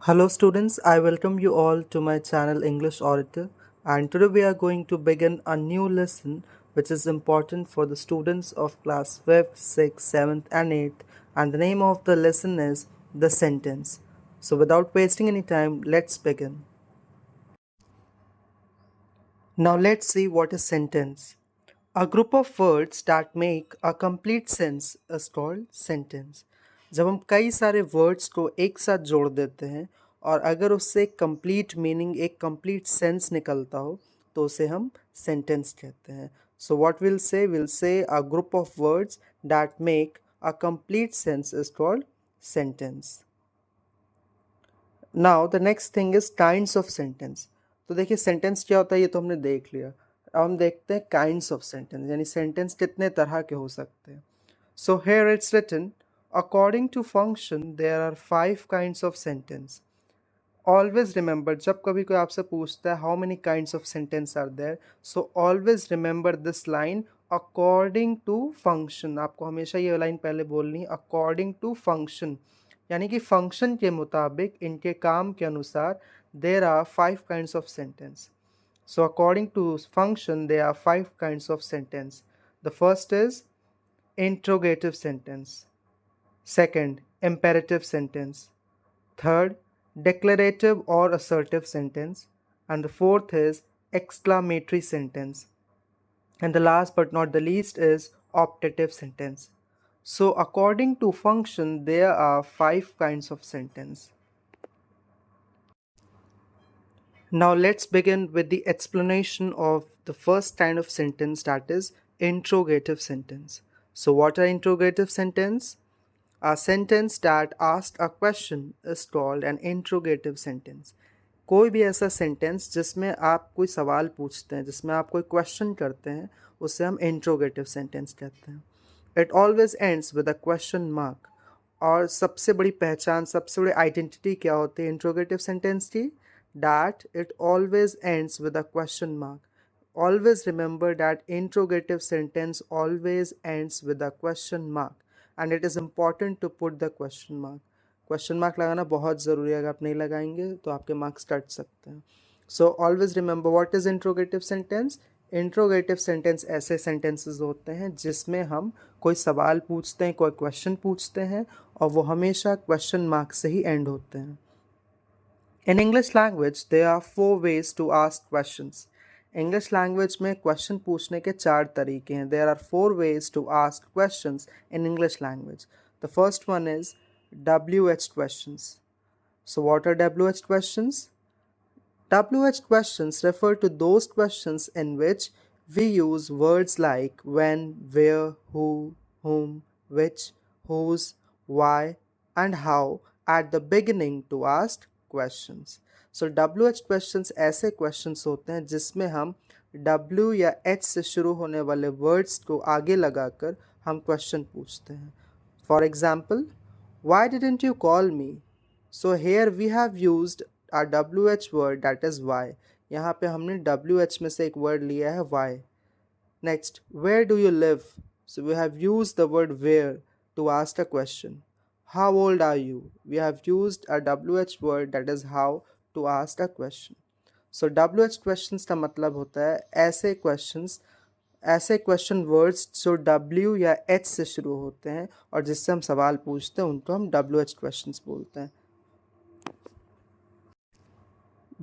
Hello students, I welcome you all to my channel English Orator, and today we are going to begin a new lesson which is important for the students of class 5th, 6th, 7th and 8th, and the name of the lesson is the sentence. So without wasting any time, let's begin. Now let's see what is sentence. A group of words that make a complete sense is called sentence. जब हम कई सारे words को एक साथ जोड़ देते हैं और अगर उससे एक कंप्लीट मीनिंग एक कंप्लीट सेंस निकलता हो तो उसे हम सेंटेंस कहते हैं. So what will say a group of words that make a complete sense is called sentence. Now the next thing is kinds of sentence. तो देखिए सेंटेंस क्या होता है ये तो हमने देख लिया. अब हम देखते हैं काइंड्स ऑफ सेंटेंस यानी सेंटेंस कितने तरह के हो सकते हैं. So here it's written according to function there are 5 kinds of sentence. Always remember जब कभी कोई आपसे पूछता है how many kinds of sentence are there, so always remember this line according to function. आपको हमेशा ये लाइन पहले बोलनी है अकॉर्डिंग टू फंक्शन यानी कि फंक्शन के मुताबिक इनके काम के अनुसार there are 5 kinds of sentence. So according to function there are 5 kinds of sentence. The first is interrogative sentence, second imperative sentence, third declarative or assertive sentence, and the fourth is exclamatory sentence, and the last but not the least is optative sentence. So according to function there are 5 kinds of sentence. Now let's begin with the explanation of the first kind of sentence, that is interrogative sentence. So what are interrogative sentence? A sentence that asks a question is called an interrogative sentence. कोई भी ऐसा sentence जिसमें आप कोई सवाल पूछते हैं, जिसमें आप कोई क्वेश्चन करते हैं, उसे हम इंट्रोगेटिव सेंटेंस कहते हैं. It always ends with a question mark. और सबसे बड़ी पहचान, सबसे बड़ी आइडेंटिटी क्या होती है इंट्रोगेटिव सेंटेंस की? That it always ends with a question mark. Always remember that interrogative sentence always ends with a question mark, and it is important to put the question mark. Question mark लगाना बहुत ज़रूरी है. अगर आप नहीं लगाएंगे तो आपके मार्क्स कट सकते हैं. सो always remember what is interrogative sentence. Interrogative sentence ऐसे सेंटेंसेस होते हैं जिसमें हम कोई सवाल पूछते हैं, कोई क्वेश्चन पूछते हैं और वो हमेशा क्वेश्चन मार्क से ही एंड होते हैं. In English language, there are 4 ways to ask questions. English language में क्वेश्चन पूछने के 4 तरीके हैं. There are 4 ways to ask questions in English language. The first one is WH questions. So what are WH questions? WH questions refer to those questions in which we use words like when, where, who, whom, which, whose, why, and how at the beginning to ask questions. So WH questions ऐसे questions होते हैं जिसमें हम W या H से शुरू होने वाले words को आगे लगाकर हम question पूछते हैं. For example, why didn't you call me? So here we have used a WH word, that is why. यहाँ पे हमने WH में से एक word लिया है why. Next, where do you live? So we have used the word where to ask a question. How old are you? We have used a WH word, that is how, to ask a question. So WH questions का मतलब होता है ऐसे question words जो W या H से शुरू होते हैं और जिससे हम सवाल पूछते हैं उनको हम WH questions बोलते हैं.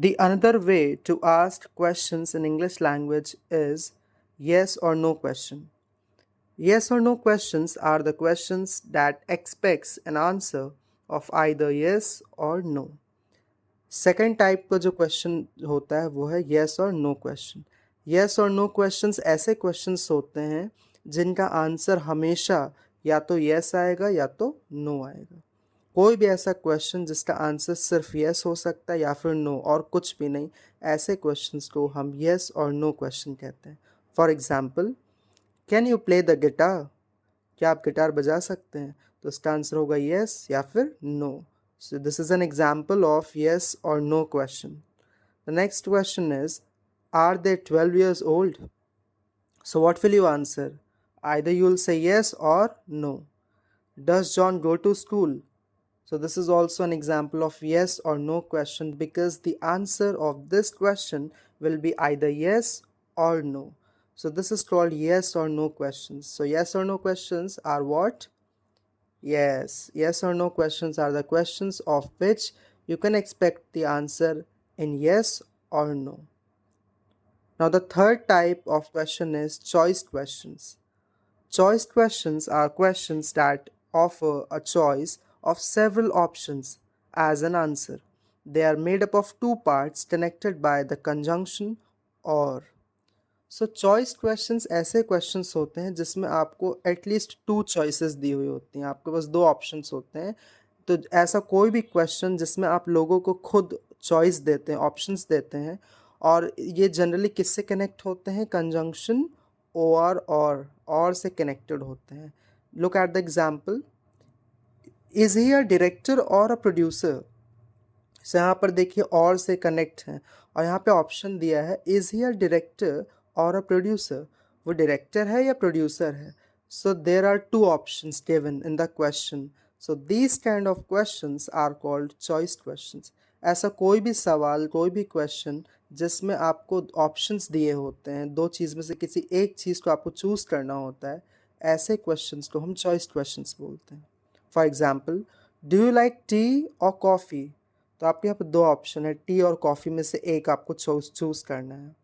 The another way to ask questions in English language is yes or no question. Yes or no questions are the questions that expects an answer of either yes or no. Second type का जो question होता है वो है yes और no question. Yes और know questions ऐसे questions होते हैं जिनका आंसर हमेशा या तो येस आएगा या तो नो आएगा. कोई भी ऐसा क्वेश्चन जिसका आंसर सिर्फ येस हो सकता है या फिर नो और कुछ भी नहीं, ऐसे क्वेश्चंस को हम येस और नो क्वेश्चन कहते हैं. For example, can you play the guitar? क्या आप गिटार बजा सकते हैं? तो इसका आंसर होगा येस या फिर no. So this is an example of yes or no question. The next question is, are they 12 years old? So what will you answer? Either you will say yes or no. Does John go to school? So this is also an example of yes or no question because the answer of this question will be either yes or no. So this is called yes or no questions. So yes or no questions are what? Yes or no questions are the questions of which you can expect the answer in yes or no. Now the third type of question is choice questions. Choice questions are questions that offer a choice of several options as an answer. They are made up of two parts connected by the conjunction or. So choice questions ऐसे questions होते हैं जिसमें आपको at least two choices दी हुई होती हैं, आपके पास दो ऑप्शंस होते हैं. तो ऐसा कोई भी क्वेश्चन जिसमें आप लोगों को खुद चॉइस देते हैं, ऑप्शंस देते हैं, और ये जनरली किससे कनेक्ट होते हैं? कंजंक्शन और से कनेक्टेड होते हैं. Look at the example, is he a director और अ प्रोड्यूसर. सो यहाँ पर देखिए और से कनेक्ट हैं और यहाँ पे ऑप्शन दिया है इज ही अ डायरेक्टर और अ प्रोड्यूसर. वो डायरेक्टर है या प्रोड्यूसर है. So there are two options given in the question. So these kind of questions are called choice questions. ऐसा कोई भी सवाल, कोई भी क्वेश्चन जिसमें आपको ऑप्शंस दिए होते हैं, दो चीज़ में से किसी एक चीज़ को आपको चूज़ करना होता है, ऐसे क्वेश्चंस को हम चॉइस क्वेश्चंस बोलते हैं. For example, do you like T और कॉफ़ी. तो आपके यहाँ पर दो ऑप्शन है, टी और कॉफ़ी में से एक आपको चूज़ करना है.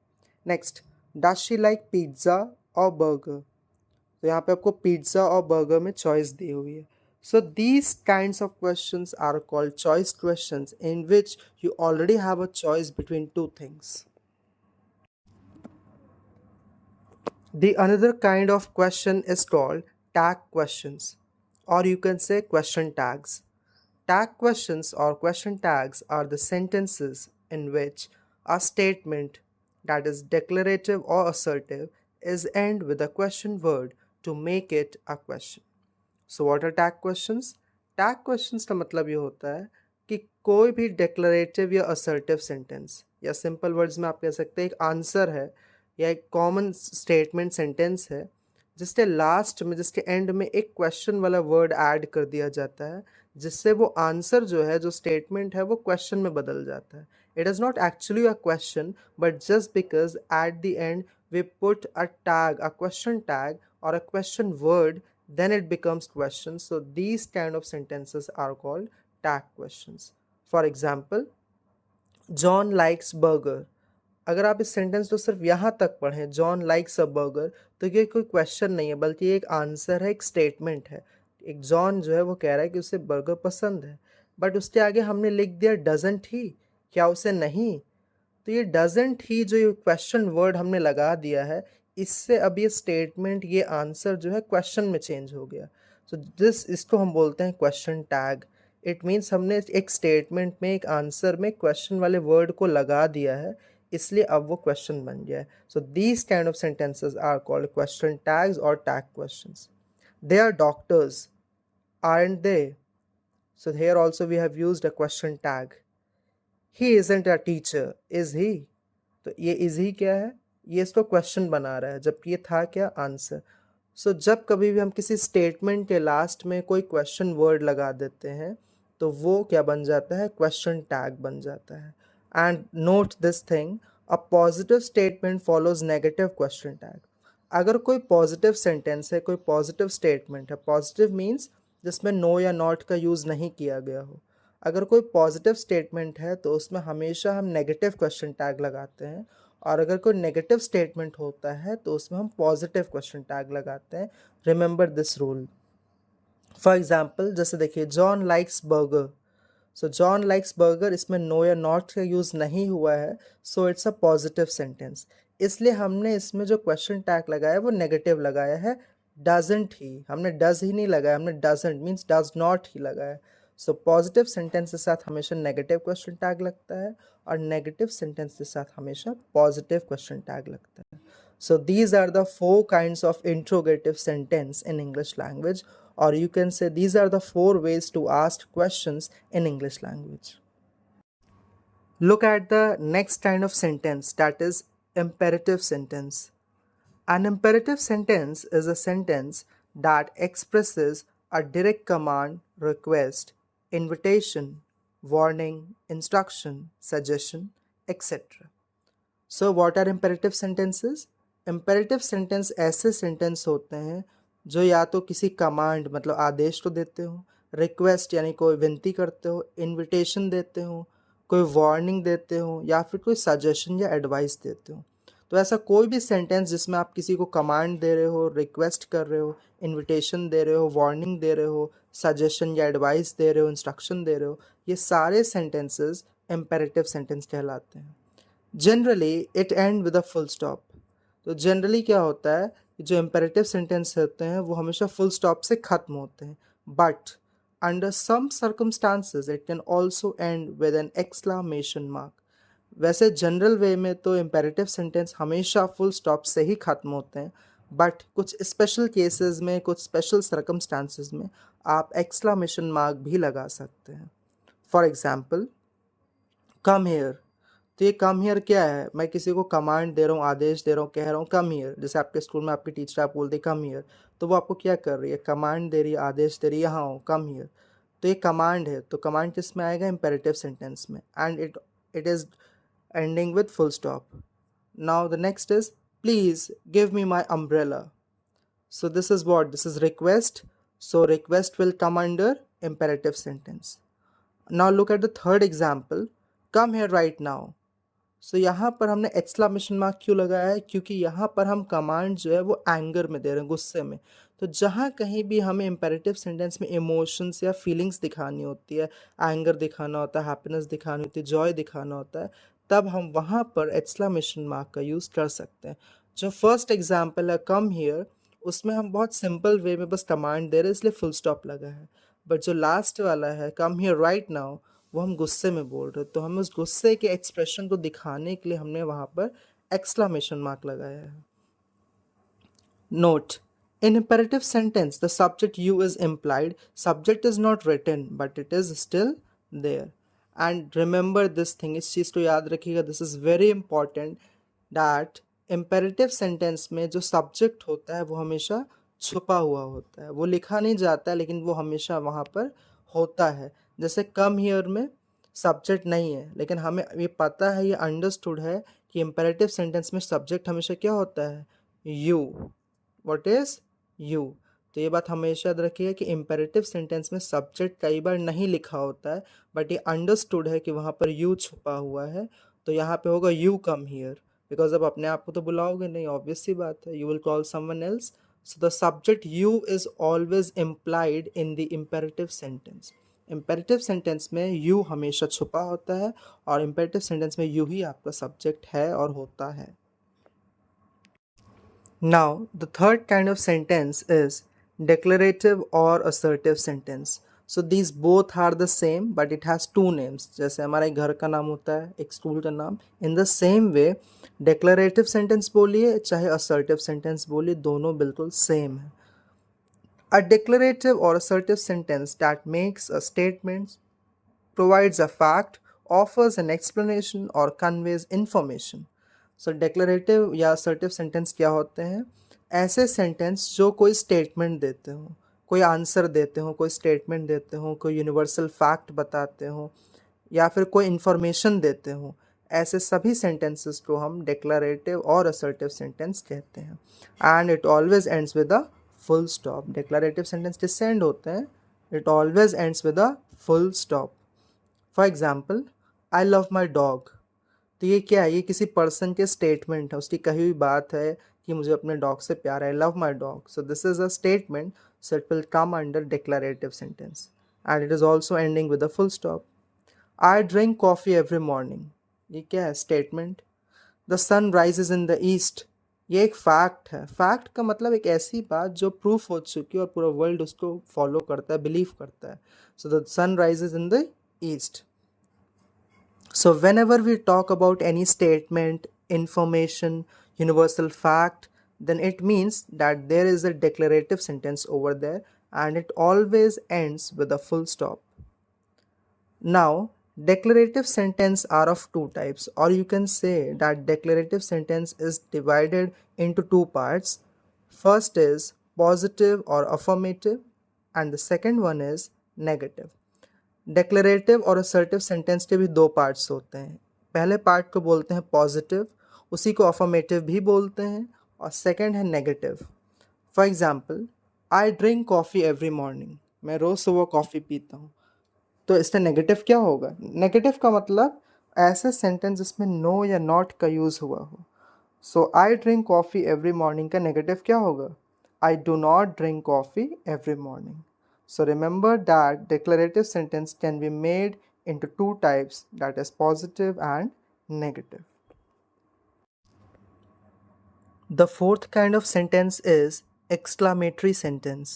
Next, does she like pizza और बर्गर. तो यहाँ पे आपको पिज़्ज़ा और बर्गर में चॉइस दी हुई है. So these kinds of questions are called choice questions in which you already have a choice between two things. The another kind of question is called tag questions, or you can say question tags. Tag questions or question tags are the sentences in which a statement that is declarative or assertive is end with a question word to make it a question. So what are tag questions? Tag questions का मतलब ये होता है कि कोई भी declarative या assertive sentence, या simple words में आप कह सकते हैं एक आंसर है या एक कॉमन स्टेटमेंट सेंटेंस है जिसके लास्ट में, जिसके एंड में एक क्वेश्चन वाला वर्ड ऐड कर दिया जाता है, जिससे वो आंसर जो है, जो स्टेटमेंट है, वो क्वेश्चन में बदल जाता है. It is not actually a question, but just because at the end we put a tag, a question tag or a question word, then it becomes question. So these kind of sentences are called tag questions. For example, John likes burger. अगर आप इस sentence को सिर्फ यहाँ तक पढ़ें, John likes a burger, तो ये कोई क्वेश्चन नहीं है बल्कि एक आंसर है, एक स्टेटमेंट है. एक जॉन जो है वो कह रहा है कि उसे बर्गर पसंद है, बट उसके आगे हमने लिख दिया डजंट ही, क्या उसे नहीं. तो ये डजंट ही जो ये क्वेश्चन वर्ड हमने लगा दिया है, इससे अब ये स्टेटमेंट, ये आंसर जो है क्वेश्चन में चेंज हो गया. सो इसको हम बोलते हैं क्वेश्चन टैग. इट मीन्स हमने एक स्टेटमेंट में, एक आंसर में क्वेश्चन वाले वर्ड को लगा दिया है, इसलिए अब वो क्वेश्चन बन गया है. So these kind of sentences are called question tags और tag questions. They are doctors, aren't they? So here also we have used a question tag. He isn't a teacher, is he? तो ये is he क्या है? ये इसको question बना रहा है, जबकि ये था क्या? आंसर. सो जब कभी भी हम किसी स्टेटमेंट के लास्ट में कोई क्वेश्चन वर्ड लगा देते हैं तो वो क्या बन जाता है? क्वेश्चन टैग बन जाता है. And note this thing, a positive statement follows negative question tag. अगर कोई पॉजिटिव सेंटेंस है, कोई पॉजिटिव स्टेटमेंट है, पॉजिटिव मीन्स जिसमें नो या नॉट का यूज़ नहीं किया गया हो, अगर कोई पॉजिटिव स्टेटमेंट है तो उसमें हमेशा हम नेगेटिव क्वेश्चन टैग लगाते हैं, और अगर कोई नेगेटिव स्टेटमेंट होता है तो उसमें हम पॉजिटिव क्वेश्चन टैग लगाते हैं. Remember this rule. For example, जैसे देखिए जॉन लाइक्स बर्गर. सो जॉन लाइक्स बर्गर, इसमें नो या नॉट का यूज़ नहीं हुआ है, so it's a positive sentence. इसलिए हमने इसमें जो क्वेश्चन टैग लगाया है वो नेगेटिव लगाया है. डजंट ही, हमने डज ही नहीं लगाया, हमने डजंट मीन्स डज नॉट ही लगाया. सो पॉजिटिव सेंटेंस के साथ हमेशा नेगेटिव क्वेश्चन टैग लगता है और नेगेटिव सेंटेंस के साथ हमेशा पॉजिटिव क्वेश्चन टैग लगता है. So these are the four kinds of interrogative sentence in English language, or you can say these are the four ways to ask questions in English language. Look at the next kind of sentence, that is imperative sentence. An imperative sentence is a sentence that expresses a direct command, request, invitation, warning, instruction, suggestion, etc. So what are imperative sentences? Imperative sentence ऐसे sentence होते हैं जो या तो किसी command मतलब आदेश को देते हो, रिक्वेस्ट यानी कोई विनती करते हो, इनविटेशन देते हो, कोई वार्निंग देते हो या फिर कोई सजेशन या एडवाइस देते हो। तो ऐसा कोई भी सेंटेंस जिसमें आप किसी को कमांड दे रहे हो, रिक्वेस्ट कर रहे हो, इनविटेशन दे रहे हो, वार्निंग दे रहे हो, सजेशन या एडवाइस दे रहे हो, इंस्ट्रक्शन दे रहे हो, ये सारे सेंटेंसेस इम्पेरेटिव सेंटेंस कहलाते हैं। Generally it and with a full stop. तो जनरली क्या होता है कि जो इम्पेरेटिव सेंटेंस होते हैं वो हमेशा फुल स्टॉप से ख़त्म होते हैं, but under some circumstances it can also end with an exclamation mark. वैसे जनरल वे में तो इम्पेरेटिव सेंटेंस हमेशा फुल स्टॉप से ही ख़त्म होते हैं, बट कुछ स्पेशल केसेस में, कुछ स्पेशल सर्कमस्टांसेस में आप एक्सक्लामेशन मार्क भी लगा सकते हैं। For example, come here. तो ये कम हियर क्या है? मैं किसी को कमांड दे रहा हूँ, आदेश दे रहा हूँ, कह रहा हूँ कम हियर। जैसे आपके स्कूल में आपकी टीचर आप बोलते कम हियर, तो वो आपको क्या कर रही है? कमांड दे रही है, आदेश दे रही है, यहाँ हो, कम हियर। तो ये कमांड है, तो कमांड किस में आएगा? इम्पेरेटिव सेंटेंस में, and it is ending with full stop. Now the next is please give me my umbrella. So this is what? This is request. So request will come under imperative sentence. Now look at the third example. Come here right now. सो यहाँ पर हमने exclamation mark क्यों लगाया है? क्योंकि यहाँ पर हम कमांड जो है वो एंगर में दे रहे हैं, गुस्से में। तो जहाँ कहीं भी हमें इम्पेरेटिव सेंटेंस में इमोशंस या फीलिंग्स दिखानी होती है, एंगर दिखाना होता है, हैप्पीनेस दिखानी होती है, जॉय दिखाना होता है, तब हम वहाँ पर एक्सक्लामेशन मार्क का यूज़ कर सकते हैं। जो फर्स्ट एग्जाम्पल है कम हियर, उसमें हम बहुत सिंपल वे में बस कमांड दे रहे हैं, इसलिए फुल स्टॉप लगा है। बट जो लास्ट वाला है कम हियर राइट नाउ, वो हम गुस्से में बोल रहे, तो हमें उस गुस्से के एक्सप्रेशन को दिखाने के लिए हमने वहाँ पर एक्सक्लामेशन मार्क लगाया है। Note, in imperative sentence the subject you is implied, subject is not written but it is still there. And remember this thing, इस चीज़ को याद रखिएगा, this is very important that imperative sentence में जो subject होता है वो हमेशा छुपा हुआ होता है, वो लिखा नहीं जाता है लेकिन वो हमेशा वहाँ पर होता है। जैसे कम हियर में सब्जेक्ट नहीं है, लेकिन हमें ये पता है, ये अंडरस्टूड है कि इम्पेरेटिव सेंटेंस में सब्जेक्ट हमेशा क्या होता है? यू। What is you? तो ये बात हमेशा याद रखिए कि इम्पेरेटिव सेंटेंस में सब्जेक्ट कई बार नहीं लिखा होता है, बट ये अंडरस्टूड है कि वहाँ पर यू छुपा हुआ है। तो यहाँ पे होगा यू कम हियर, बिकॉज अब अपने आप को तो बुलाओगे नहीं, ऑब्वियस सी बात है, you will call someone else. So the subject you is always implied in the imperative sentence. Imperative sentence में यू हमेशा छुपा होता है, और इम्पेरेटिव सेंटेंस में यू ही आपका सब्जेक्ट है और होता है। Now, the third kind of sentence is declarative or assertive sentence. So these both are the same, but it has two names. जैसे हमारे घर का नाम होता है, एक स्कूल का नाम। In the same way, declarative sentence बोलिए चाहे assertive sentence बोलिए, दोनों बिल्कुल same है। A declarative or assertive sentence that makes a statement, provides a fact, offers an explanation or conveys information. So declarative या असर्टिव सेंटेंस क्या होते हैं? ऐसे सेंटेंस जो कोई स्टेटमेंट देते हो, कोई आंसर देते हो, कोई स्टेटमेंट देते हो, कोई यूनिवर्सल फैक्ट बताते हो, या फिर कोई इन्फॉर्मेशन देते हो, ऐसे सभी सेंटेंसेस को हम डिक्लेरेटिव और असर्टिव सेंटेंस कहते हैं। And it always ends with a full stop. Declarative sentence जिससे एंड होते हैं, it always ends with a full stop. For example, I love my dog. तो ये क्या है? ये किसी पर्सन के स्टेटमेंट है, उसकी कही हुई बात है कि मुझे अपने डॉग से प्यार है, I love my dog. So this is a statement, so it will come under declarative sentence, and it is also ending with a full stop. I drink coffee every morning. ये क्या है? Statement. The sun rises in the east. ये एक fact है। Fact का मतलब एक ऐसी बात जो प्रूफ हो चुकी है और पूरा वर्ल्ड उसको फॉलो करता है, बिलीव करता है। So the sun rises in the east. So whenever we talk about any statement, information, universal fact, then it means that there is a declarative sentence over there, and it always ends with a full stop. Now, declarative sentence are of two types, or you can say that declarative sentence is divided into two parts. First is positive or affirmative, and the second one is negative. Declarative और assertive sentence के भी दो parts होते हैं। पहले part को बोलते हैं पॉजिटिव, उसी को अफर्मेटिव भी बोलते हैं, और सेकंड है negative. For example, I drink coffee every morning, मैं रोज़ सुबह कॉफ़ी पीता हूँ। तो इसका नेगेटिव क्या होगा? नेगेटिव का मतलब ऐसे सेंटेंस जिसमें नो या नॉट का यूज़ हुआ हो। So I drink coffee every morning का नेगेटिव क्या होगा? I do not drink coffee every morning. So remember that declarative sentence can be made into two types, that is positive and negative. The fourth kind of sentence is exclamatory sentence.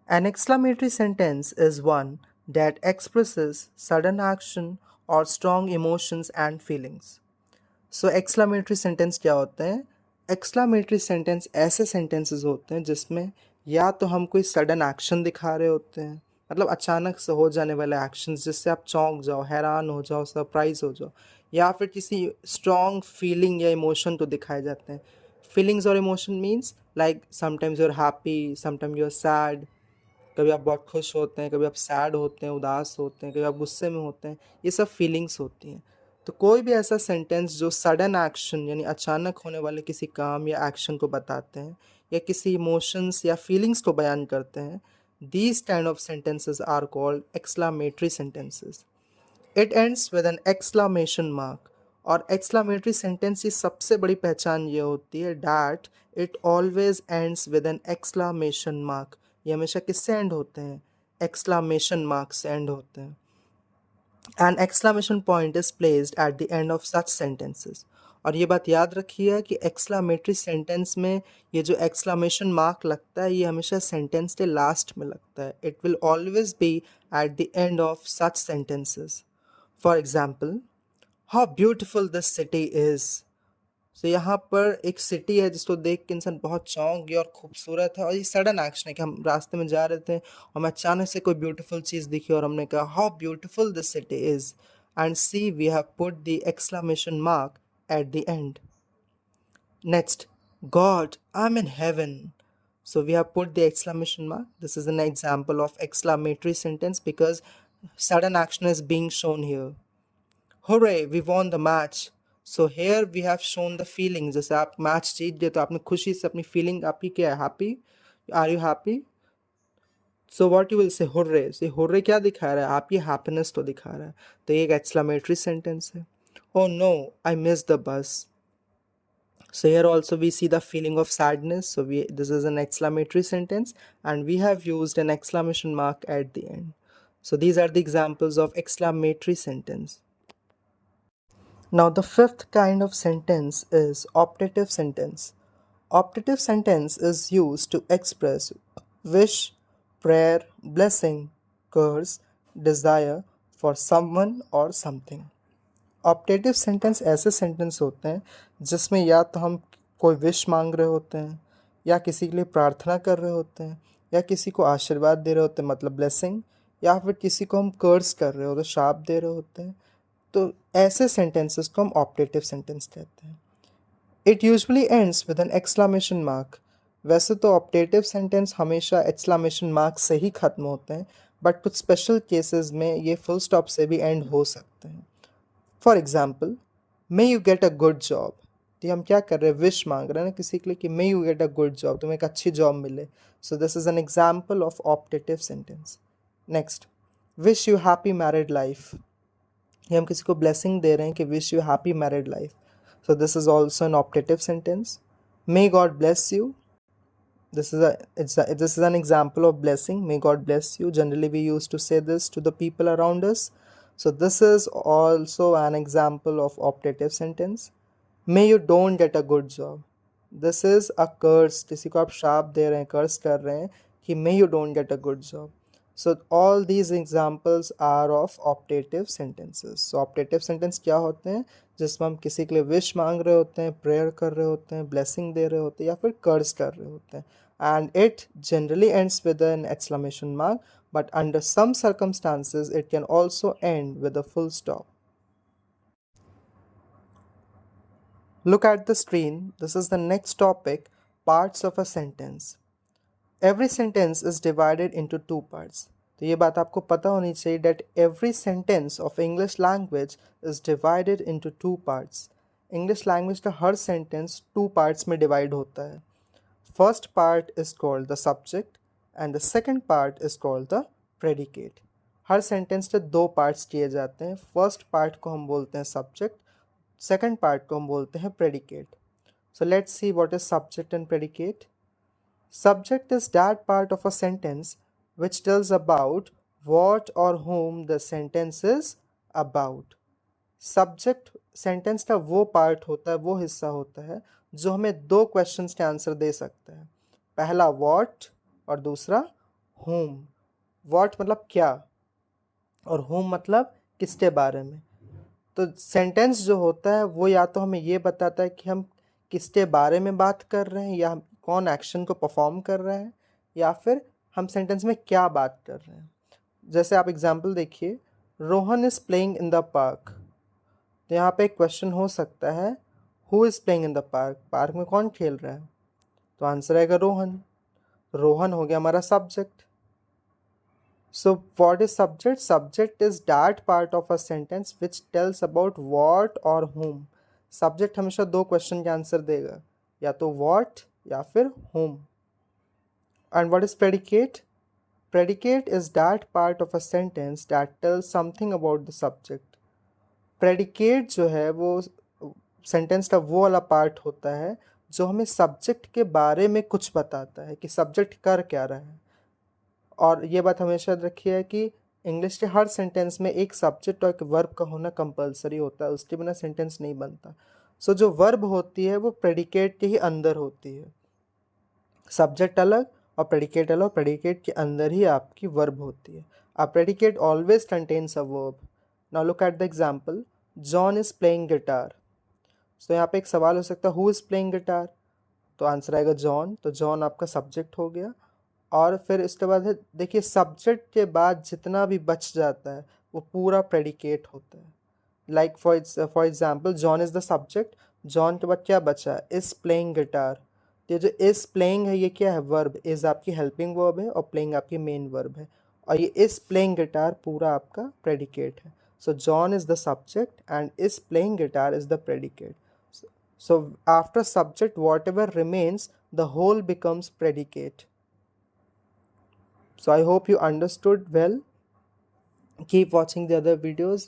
An exclamatory sentence is one that expresses sudden action or strong emotions and feelings. So exclamatory sentence क्या होते हैं? Exclamatory sentence ऐसे sentences होते हैं जिसमें या तो हम कोई सडन एक्शन दिखा रहे होते हैं, मतलब अचानक से हो जाने वाले एक्शंस जिससे आप चौंक जाओ, हैरान हो जाओ, सरप्राइज हो जाओ, या फिर किसी स्ट्रॉन्ग फीलिंग या इमोशन को दिखाए जाते हैं। फीलिंग्स और emotion means like sometimes you are happy, sometimes you are sad, कभी आप बहुत खुश होते हैं, कभी आप सैड होते हैं, उदास होते हैं, कभी आप गुस्से में होते हैं, ये सब फीलिंग्स होती हैं। तो कोई भी ऐसा सेंटेंस जो सडन एक्शन यानी अचानक होने वाले किसी काम या एक्शन को बताते हैं या किसी इमोशंस या फीलिंग्स को बयान करते हैं, these kind of sentences are called exclamatory sentences. It ends with an exclamation mark. और एक्सक्लामेटरी सेंटेंस की सबसे बड़ी पहचान ये होती है that it always ends with an exclamation mark. ये हमेशा किससे एंड होते हैं? एक्सक्लामेशन मार्क से एंड होते हैं. An exclamation point is placed at the end of such sentences. और ये बात याद रखिए कि एक्सक्लामेटरी सेंटेंस में ये जो एक्सक्लामेशन मार्क लगता है ये हमेशा सेंटेंस के लास्ट में लगता है. It will always be at the end of such sentences. For example, how beautiful this city is. So यहाँ पर एक सिटी है जिसको देख के इंसान बहुत चौंक गया और खूबसूरत है, और ये सडन एक्शन है कि हम रास्ते में जा रहे थे और हमें अचानक से कोई ब्यूटीफुल चीज़ दिखी और हमने कहा how beautiful this city is, and see we have put the exclamation mark at the end. Next, God, I'm in heaven. So we have put the exclamation mark. This is an example of exclamatory sentence because sudden action is being shown here. Hooray, we won the match. So here we have shown the feeling. जैसे आप match जीत गए तो आपने खुशी से अपनी feeling आपकी क्या है? Happy. Are you happy? So what you will say hurray. Say hurray क्या दिखा रहा है? आपकी हैप्पीनेस तो दिखा रहा है. तो ये एक एक्सक्लामेटरी सेंटेंस है. Oh no, I missed the bus. So here also we see the feeling of sadness. So this is an exclamatory sentence and we have used an exclamation mark at the end. So these are the examples of exclamatory sentence. Now the fifth kind of sentence is optative sentence. Optative sentence is used to express wish, prayer, blessing, curse, desire for someone or something. Optative sentence ऐसे sentence होते हैं जिसमें या तो हम कोई wish मांग रहे होते हैं, या किसी के लिए प्रार्थना कर रहे होते हैं, या किसी को आशीर्वाद दे रहे होते हैं मतलब ब्लेसिंग, या फिर किसी को हम कर्स कर रहे होते हैं, शाप दे रहे होते हैं. तो ऐसे सेंटेंसेस को हम ऑप्टेटिव सेंटेंस कहते हैं. It usually ends with an exclamation mark. वैसे तो ऑप्टेटिव सेंटेंस हमेशा एक्सक्लामेशन मार्क से ही ख़त्म होते हैं, बट कुछ स्पेशल केसेस में ये फुल स्टॉप से भी एंड हो सकते हैं. For example, may you get a good job. तो हम क्या कर रहे हैं? विश मांग रहे हैं ना किसी के लिए कि may you get a good job, तुम्हें एक अच्छी जॉब मिले. सो this is an example of optative sentence. Next, wish you happy married life. ये हम किसी को ब्लेसिंग दे रहे हैं कि wish you happy married life. So this is also an optative sentence. May God bless you. This is an example of blessing. May God bless you. Generally, we used to say this to the people around us. So this is also an example of optative sentence. May you don't get a good job. This is a curse. किसी को आप शाप दे रहे हैं, कर्स कर रहे हैं कि may you don't get a good job. So all these examples are of optative sentences. So optative sentence क्या होते हैं? जिसमें हम किसी के लिए विश मांग रहे होते हैं, प्रेयर कर रहे होते हैं, ब्लेसिंग दे रहे होते हैं, या फिर कर्स कर रहे होते हैं. And it generally ends with an exclamation mark, but under some circumstances it can also end with a full stop. Look at the screen. This is the next topic, parts of a sentence. Every sentence is divided into two parts. तो ये बात आपको पता होनी चाहिए that every sentence of English language is divided into two parts. English language का हर sentence two parts में divide होता है. First part is called the subject and the second part is called the predicate. Her sentence के दो parts किए जाते हैं. First part को हम बोलते हैं subject, second part को हम बोलते हैं predicate. So let's see what is subject and predicate. Subject is that part of a sentence which tells about what or whom the sentence is about. Subject sentence का वो part होता है, वो हिस्सा होता है जो हमें दो questions के आंसर दे सकता है. पहला what और दूसरा whom. What मतलब क्या और whom मतलब किसके बारे में. तो सेंटेंस जो होता है वो या तो हमें ये बताता है कि हम किसके बारे में बात कर रहे हैं, या कौन एक्शन को परफॉर्म कर रहा है, या फिर हम सेंटेंस में क्या बात कर रहे हैं. जैसे आप एग्जांपल देखिए, Rohan is playing in the park. तो यहाँ पे एक क्वेश्चन हो सकता है, who is playing in the park. Park में कौन खेल रहा है. तो आंसर आएगा रोहन. रोहन हो गया हमारा subject. So what is subject? Subject is that part of a sentence which tells about what or whom. Subject हमेशा दो क्वेश्चन के आंसर देगा, या तो what या फिर whom. And what is predicate? Predicate is that part of a sentence that tells something about the subject. Predicate जो है वो सेंटेंस का वो वाला पार्ट होता है जो हमें सब्जेक्ट के बारे में कुछ बताता है कि सब्जेक्ट कर क्या रहा है. और ये बात हमेशा याद रखिए कि इंग्लिश के हर सेंटेंस में एक सब्जेक्ट और एक वर्ब का होना कंपलसरी होता है, उसके बिना सेंटेंस नहीं बनता. सो जो वर्ब होती है वो प्रेडिकेट के ही अंदर होती है. सब्जेक्ट अलग और प्रेडिकेट अलग, प्रेडिकेट के अंदर ही आपकी वर्ब होती है. A predicate always contains a verb. Now look at the example, John is playing guitar. तो यहाँ पे एक सवाल हो सकता है, हु इज़ प्लेइंग गिटार. तो आंसर आएगा जॉन. तो जॉन आपका सब्जेक्ट हो गया. और फिर इसके बाद है, देखिए सब्जेक्ट के बाद जितना भी बच जाता है वो पूरा प्रेडिकेट होता है. Like for example, John is the subject. John के बाद क्या बचा, इज़ प्लेइंग गिटार. ये जो इज़ प्लेइंग है ये क्या है, वर्ब. इज़ आपकी हेल्पिंग वर्ब है और प्लेइंग आपकी मेन वर्ब है, और ये इज़ प्लेइंग गिटार पूरा आपका प्रेडिकेट है. सो John is the subject and is playing guitar is the predicate. So after subject, whatever remains, the whole becomes predicate. So I hope you understood well. Keep watching the other videos.